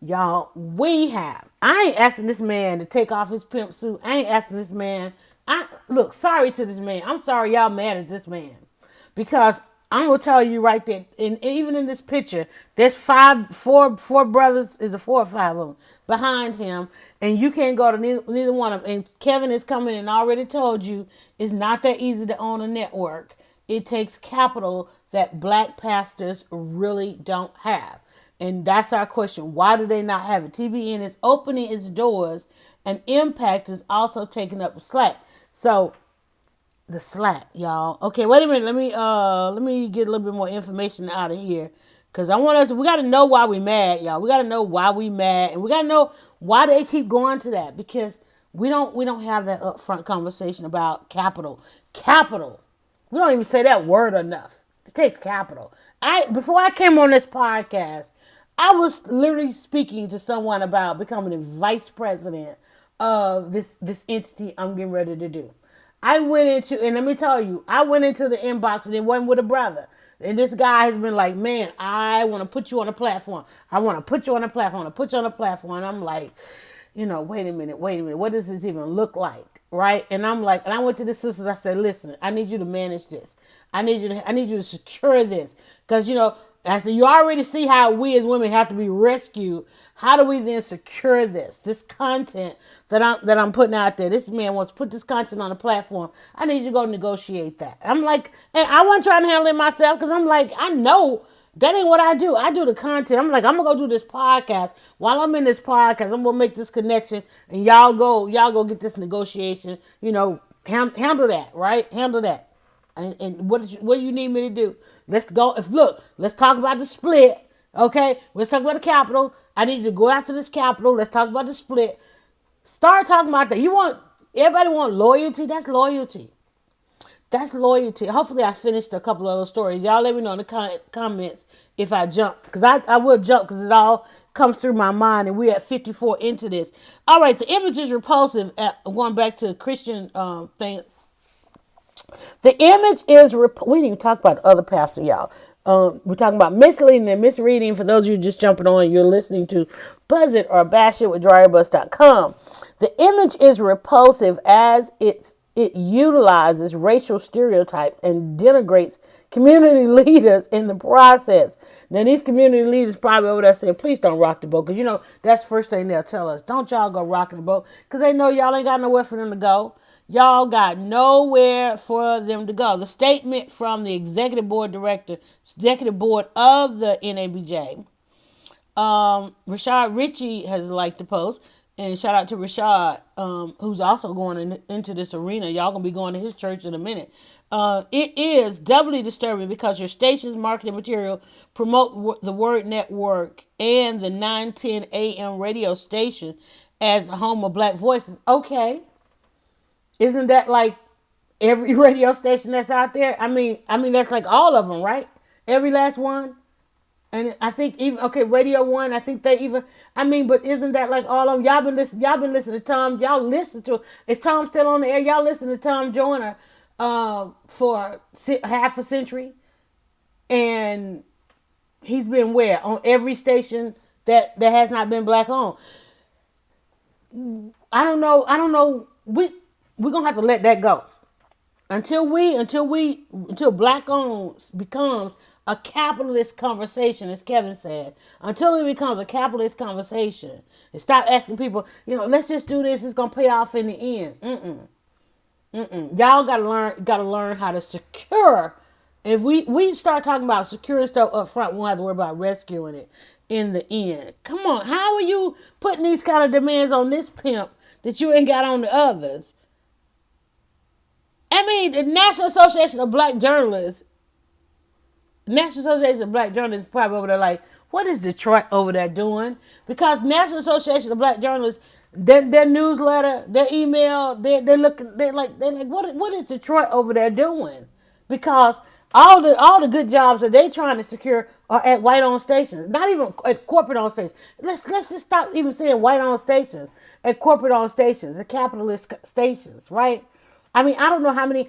Y'all, I ain't asking this man to take off his pimp suit. I ain't asking this man. Sorry to this man. I'm sorry y'all mad at this man. Because I'm going to tell you right there, and even in this picture, there's four brothers, is it 4 or 5 of them, behind him, and you can't go to neither one of them. And Kevin is coming and already told you it's not that easy to own a network. It takes capital that black pastors really don't have. And that's our question. Why do they not have it? TBN is opening its doors, and Impact is also taking up the slack. So, the slack, y'all. Okay, wait a minute. Let me get a little bit more information out of here. Because we got to know why we mad, y'all. We got to know why we mad. And we got to know why they keep going to that. Because we don't have that upfront conversation about capital. Capital. We don't even say that word enough. It takes capital. Before I came on this podcast, I was literally speaking to someone about becoming a vice president of this entity I'm getting ready to do. And let me tell you, I went into the inbox and it wasn't with a brother. And this guy has been like, man, I want to put you on a platform. I want to put you on a platform. I want to put you on a platform. And I'm like, wait a minute. What does this even look like? Right? And I'm like, and I went to the sisters. I said, listen, I need you to manage this. I need you to secure this. Because, I said, you already see how we as women have to be rescued. How do we then secure this content that I'm putting out there? This man wants to put this content on the platform. I need you to go negotiate that. I'm like, and I wasn't trying to handle it myself because I'm like, I know that ain't what I do. I do the content. I'm like, I'm gonna go do this podcast. While I'm in this podcast, I'm gonna make this connection, and y'all go get this negotiation. Handle that, right? Handle that. And what do you need me to do? Let's go. Let's talk about the split. Okay, let's talk about the capital. I need to go after this capital. Let's talk about the split. Start talking about that. You want everybody want loyalty. That's loyalty. That's loyalty. Hopefully, I finished a couple of those stories. Y'all let me know in the comments if I jump. Because I will jump because it all comes through my mind. And we're at 54 into this. All right, the image is repulsive. Going back to the Christian thing. The image is, we didn't even talk about the other pastor, y'all. We're talking about misleading and misreading. For those of you just jumping on, you're listening to Buzz It or Bash It with dryerbuzz.com. The image is repulsive as it utilizes racial stereotypes and denigrates community leaders in the process. Now, these community leaders probably over there saying, please don't rock the boat. Because, that's the first thing they'll tell us. Don't y'all go rocking the boat. Because they know y'all ain't got nowhere for them to go. Y'all got nowhere for them to go. The statement from the executive board of the NABJ, Rashad Ritchie has liked the post, and shout out to Rashad, who's also going into this arena. Y'all gonna be going to his church in a minute. It is doubly disturbing because your station's marketing material promote the Word Network and the 910 AM radio station as a home of black voices. Okay, isn't that like every radio station that's out there? I mean that's like all of them, right? Every last one. And I think even Radio One. I think they even. But isn't that like all of them? Y'all been listening. Y'all been listening to Tom. Y'all listen to. Is Tom still on the air? Y'all listen to Tom Joyner, for half a century, and he's been where on every station that has not been black owned. I don't know. We're gonna have to let that go until black owned becomes a capitalist conversation, as Kevin said. Until it becomes a capitalist conversation, and stop asking people, let's just do this. It's gonna pay off in the end. Y'all gotta learn how to secure. If we start talking about securing stuff up front, we won't have to worry about rescuing it in the end. Come on, how are you putting these kind of demands on this pimp that you ain't got on the others? The National Association of Black Journalists, probably over there like, what is Detroit over there doing? Because National Association of Black Journalists, their newsletter, their email, they're like, what is Detroit over there doing? Because all the good jobs that they trying to secure are at white owned stations, not even at corporate owned stations. Let's just stop even saying white owned stations, at corporate owned stations, at capitalist stations, right? I don't know how many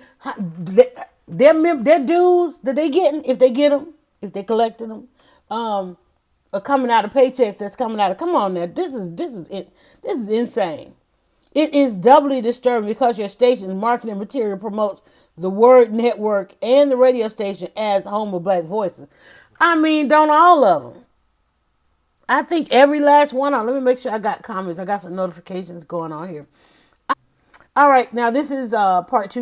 their dues that they getting, if they get them, if they collecting them, are coming out of paychecks that's coming out of. Come on now, this is insane. It is doubly disturbing because your station's marketing material promotes the Word Network and the radio station as home of black voices. Don't all of them. I think every last one of them. Let me make sure I got comments. I got some notifications going on here. All right, now this is part 2.